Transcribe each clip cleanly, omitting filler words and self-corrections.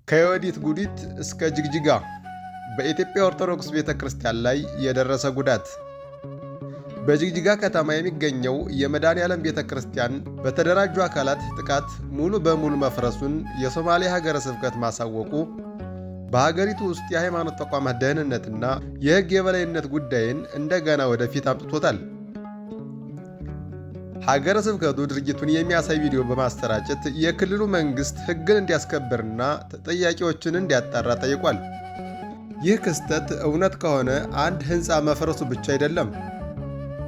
ከዮዲት ጉዲት እስከ ጅግጅጋ በኢትዮጵያ ኦርቶዶክስ ቤተክርስቲያን ላይ የደረሰ ጉዳት። በጅግጅጋ ከተማ የሚገኘው የመድኃኔዓለም ቤተክርስቲያን በተደራጁ አካላት ጥቃት ሙሉ በሙሉ መፍረሱን የሶማሌ ሀገረ ስብከት ማሳወቁ በሀገሪቱ ውስጥ የሃይማኖት ተቋማት ደህንነትና የሕግ የበላይነት ጉዳይን እንደገና ወደፊት አምጥቶታል። ሀገረ ስብከቱ ድርጊቱን የሚያሳይ ቪዲዮ በማሰራጨት የክልሉ መንግስት ሕግን እንዲያስከብርና ተጠያቂዎችን እንዲያጣራ ጠይቋል። ይህ ክስተት እውነት ከሆነ አንድ ሕንፃ መፍረሱ ብቻ አይደለም፣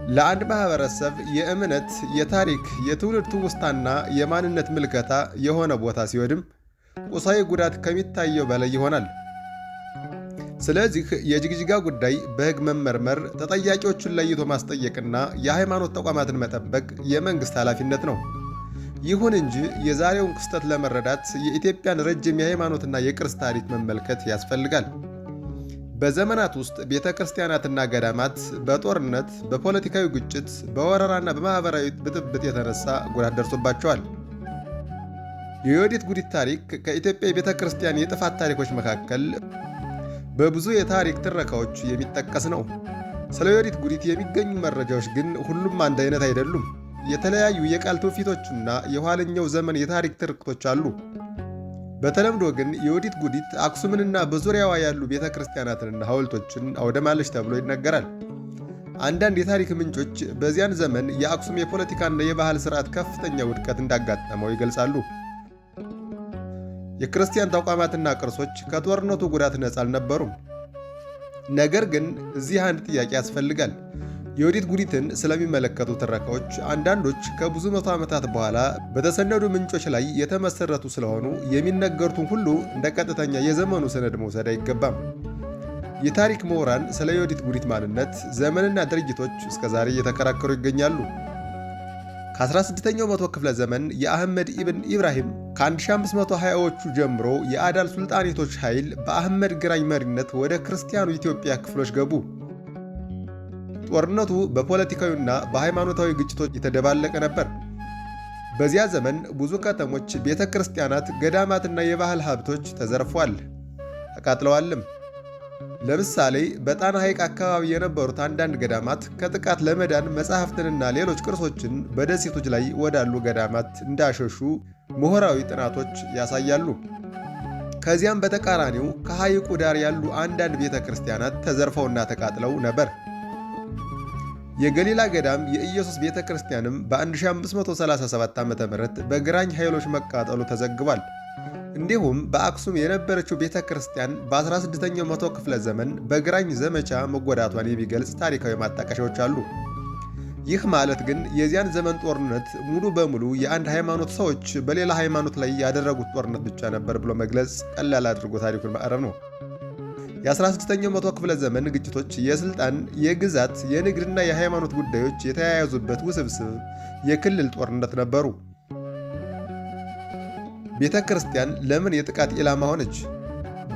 ለአንድ ማህበረሰብ የእምነት፣ የታሪክ፣ የትውልድ ትውስታና የማንነት ምልከታ የሆነ ቦታ ሲወድም ቁሳዊ ጉዳት ከሚታየው በላይ ይሆናል። ስለዚህ የጅግጅጋ ጉዳይ በሕግ መመርመር፣ ተጠያቂዎቹን ለይቶ ማስጠየቅና የሃይማኖት ተቋማትን መጠበቅ የመንግስት ኃላፊነት ነው። ይሁን እንጂ የዛሬውን ክስተት ለመረዳት የኢትዮጵያን ረጅም የሃይማኖትና የቅርስ ታሪክ መመልከት ያስፈልጋል። በዘመናት ውስጥ ቤተ ክርስቲያናትና ገዳማት በጦርነት፣ በፖለቲካዊ ግጭት፣ በወረራና በማኅበራዊ ብጥብጥ የተነሳ ጉዳት ደርሶባቸዋል። የዮዲት ጉዲት ታሪክ ከኢትዮጵያ የቤተ ክርስቲያን የጥፋት ታሪኮች መካከል በብዙ የታሪክ ትረካዎች የሚጠቀስ ነው። ስለ ዮዲት ጉዲት የሚገኙ መረጃዎች ግን ሁሉም አንድ አይነት አይደሉም። የተለያዩ የቃል ትውፊቶችና የኋለኛው ዘመን የታሪክ ትርክቶች አሉ። በተለምዶ ግን የዮዲት ጉዲት አክሱምንና በዙሪያዋ ያሉ ቤተ ክርስቲያናትንና ሐውልቶችን አውድማለች ተብሎ ይነገራል። አንዳንድ የታሪክ ምንጮች በዚያን ዘመን የአክሱም የፖለቲካና የባህል ሥርዓት ከፍተኛ ውድቀት እንዳጋጠመው ይገልጻሉ። የክርስቲያን ተቋማትና ቅርሶች ከጦርነቱ ጉዳት ነፃ አልነበሩም። ነገር ግን እዚህ አንድ ጥያቄ ያስፈልጋል። የዮዲት ጉዲትን ስለሚመለከቱ ትረካዎች አንዳንዶች ከብዙ መቶ ዓመታት በኋላ በተሰነዱ ምንጮች ላይ የተመሰረቱ ስለሆኑ የሚነገሩትን ሁሉ እንደ ቀጥተኛ የዘመኑ ሰነድ መውሰድ አይገባም። የታሪክ ምሁራን ስለ ዮዲት ጉዲት ማንነት፣ ዘመንና ድርጊቶች እስከዛሬ እየተከራከሩ ይገኛሉ። ከ16ኛው መቶ ክፍለ ዘመን የአህመድ ኢብን ኢብራሂም ከ1520ዎቹ ጀምሮ የአዳል ሱልጣኔቶች ኃይል በአህመድ ግራኝ መሪነት ወደ ክርስቲያኑ ኢትዮጵያ ክፍሎች ገቡ። ጦርነቱ በፖለቲካዊና በሃይማኖታዊ ግጭቶች የተደባለቀ ነበር። በዚያ ዘመን ብዙ ከተሞች፣ ቤተ ክርስቲያናት፣ ገዳማትና የባህል ሀብቶች ተዘርፏል፣ ተቃጥለዋልም። ለምሳሌ በጣና ሐይቅ አካባቢ የነበሩት አንዳንድ ገዳማት ከጥቃት ለመዳን መጻሕፍትንና ሌሎች ቅርሶችን በደሴቶች ላይ ወዳሉ ገዳማት እንዳሸሹ ምሁራዊ ጥናቶች ያሳያሉ። ከዚያም በተቃራኒው ከሐይቁ ዳር ያሉ አንዳንድ ቤተ ክርስቲያናት ተዘርፈውና ተቃጥለው ነበር። የገሊላ ገዳም የኢየሱስ ቤተ ክርስቲያንም በ1537 ዓ.ም በግራኝ ኃይሎች መቃጠሉ ተዘግቧል። እንዲሁም በአክሱም የነበረችው ቤተ ክርስቲያን በ16ኛው መቶ ክፍለ ዘመን በግራኝ ዘመቻ መጎዳቷን የሚገልጽ ታሪካዊ ማጣቀሻዎች አሉ። ይህ ማለት ግን የዚያን ዘመን ጦርነት ሙሉ በሙሉ የአንድ ሃይማኖት ሰዎች በሌላ ሃይማኖት ላይ ያደረጉት ጦርነት ብቻ ነበር ብሎ መግለጽ ቀላል አድርጎ ታሪኩን ማቅረብ ነው። የ16ኛው መቶ ክፍለ ዘመን ግጭቶች የስልጣን፣ የግዛት፣ የንግድና የሃይማኖት ጉዳዮች የተያያዙበት ውስብስብ የክልል ጦርነት ነበሩ። ቤተ ክርስቲያን ለምን የጥቃት ኢላማ ሆነች?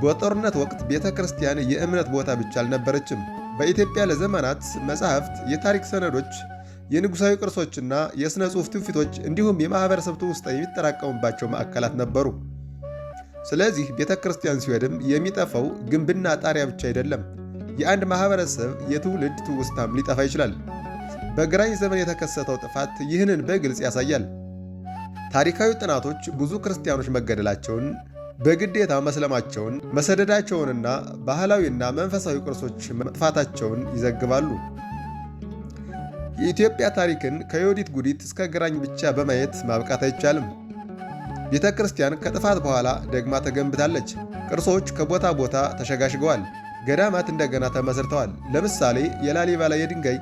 በጦርነት ወቅት ቤተ ክርስቲያን የእምነት ቦታ ብቻ አልነበረችም። በኢትዮጵያ ለዘመናት መጻሕፍት፣ የታሪክ ሰነዶች፣ የንጉሣዊ ቅርሶችና የሥነ ጽሑፍ ትውፊቶች እንዲሁም የማኅበረሰብ ትውስታ የሚጠራቀሙባቸው ማዕከላት ነበሩ። ስለዚህ ቤተ ክርስቲያን ሲወድም የሚጠፋው ግንብና ጣሪያ ብቻ አይደለም። የአንድ ማኅበረሰብ የትውልድ ትውስታም ሊጠፋ ይችላል። በግራኝ ዘመን የተከሰተው ጥፋት ይህንን በግልጽ ያሳያል። ታሪካዊ ጥናቶች ብዙ ክርስቲያኖች መገደላቸውን፣ በግዴታ መስለማቸውን፣ መሰደዳቸውንና ባህላዊና መንፈሳዊ ቅርሶች መጥፋታቸውን ይዘግባሉ። የኢትዮጵያ ታሪክን ከዮዲት ጉዲት እስከ ግራኝ ብቻ በማየት ማብቃት አይቻልም። ቤተ ክርስቲያን ከጥፋት በኋላ ደግማ ተገንብታለች። ቅርሶች ከቦታ ቦታ ተሸጋሽገዋል። ገዳማት እንደገና ተመስርተዋል። ለምሳሌ የላሊበላ የድንጋይ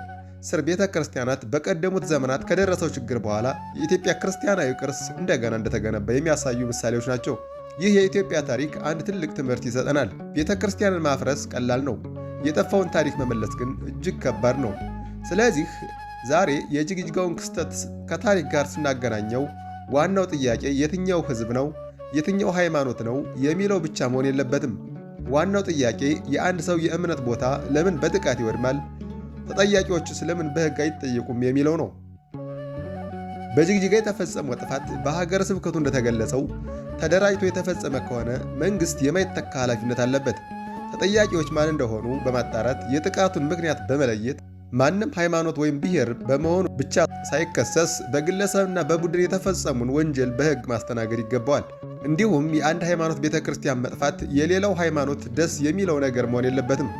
ስር ቤተ ክርስቲያናት በቀደሙት ዘመናት ከደረሰው ችግር በኋላ የኢትዮጵያ ክርስቲያናዊ ቅርስ እንደገና እንደተገነባ የሚያሳዩ ምሳሌዎች ናቸው። ይህ የኢትዮጵያ ታሪክ አንድ ትልቅ ትምህርት ይሰጠናል። ቤተ ክርስቲያንን ማፍረስ ቀላል ነው፣ የጠፋውን ታሪክ መመለስ ግን እጅግ ከባድ ነው። ስለዚህ ዛሬ የጅግጅጋውን ክስተት ከታሪክ ጋር ስናገናኘው ዋናው ጥያቄ የትኛው ሕዝብ ነው፣ የትኛው ሃይማኖት ነው የሚለው ብቻ መሆን የለበትም። ዋናው ጥያቄ የአንድ ሰው የእምነት ቦታ ለምን በጥቃት ይወድማል፣ ተጠያቂዎቹስ ለምን በሕግ አይጠየቁም የሚለው ነው። በጅግጅጋ የተፈጸመው ጥፋት በሀገረ ስብከቱ እንደተገለጸው ተደራጅቶ የተፈጸመ ከሆነ መንግሥት የማይተካ ኃላፊነት አለበት። ተጠያቂዎች ማን እንደሆኑ በማጣራት የጥቃቱን ምክንያት በመለየት ማንም ሃይማኖት ወይም ብሔር በመሆኑ ብቻ ሳይከሰስ በግለሰብና በቡድን የተፈጸሙን ወንጀል በሕግ ማስተናገድ ይገባዋል። እንዲሁም የአንድ ሃይማኖት ቤተ ክርስቲያን መጥፋት የሌላው ሃይማኖት ደስ የሚለው ነገር መሆን የለበትም።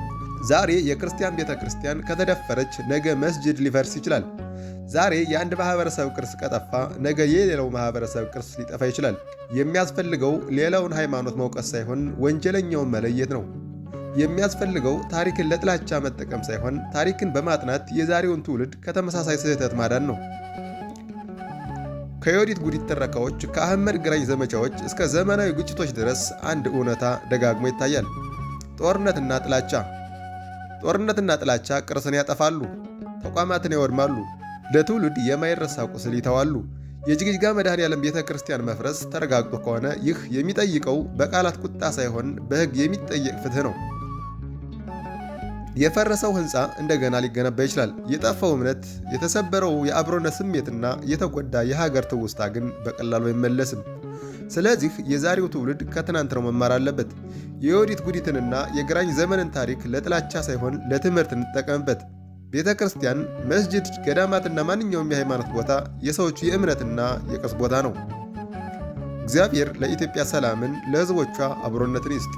ዛሬ የክርስቲያን ቤተ ክርስቲያን ከተደፈረች ነገ መስጅድ ሊፈርስ ይችላል። ዛሬ የአንድ ማህበረሰብ ቅርስ ከጠፋ ነገ የሌላው ማህበረሰብ ቅርስ ሊጠፋ ይችላል። የሚያስፈልገው ሌላውን ሃይማኖት መውቀስ ሳይሆን ወንጀለኛውን መለየት ነው። የሚያስፈልገው ታሪክን ለጥላቻ መጠቀም ሳይሆን ታሪክን በማጥናት የዛሬውን ትውልድ ከተመሳሳይ ስህተት ማዳን ነው። ከዮዲት ጉዲት ትረካዎች፣ ከአህመድ ግራኝ ዘመቻዎች እስከ ዘመናዊ ግጭቶች ድረስ አንድ እውነታ ደጋግሞ ይታያል። ጦርነትና ጥላቻ። ጦርነትና ጥላቻ ቅርስን ያጠፋሉ፣ ተቋማትን ያወድማሉ፣ ለትውልድ የማይረሳ ቁስል ይተዋሉ። የጅግጅጋ መድኃኔዓለም ቤተ ክርስቲያን መፍረስ ተረጋግጦ ከሆነ ይህ የሚጠይቀው በቃላት ቁጣ ሳይሆን በሕግ የሚጠየቅ ፍትህ ነው። የፈረሰው ሕንፃ እንደገና ሊገነባ ይችላል። የጠፋው እምነት፣ የተሰበረው የአብሮነት ስሜትና የተጎዳ የሀገር ትውስታ ግን በቀላሉ አይመለስም። ስለዚህ የዛሬው ትውልድ ከትናንት ነው መማር አለበት። የዮዲት ጉዲትንና የግራኝ ዘመንን ታሪክ ለጥላቻ ሳይሆን ለትምህርት እንጠቀምበት። ቤተ ክርስቲያን፣ መስጅድ፣ ገዳማትና ማንኛውም የሃይማኖት ቦታ የሰዎች የእምነትና የቅርስ ቦታ ነው። እግዚአብሔር ለኢትዮጵያ ሰላምን፣ ለሕዝቦቿ አብሮነትን ይስጥ።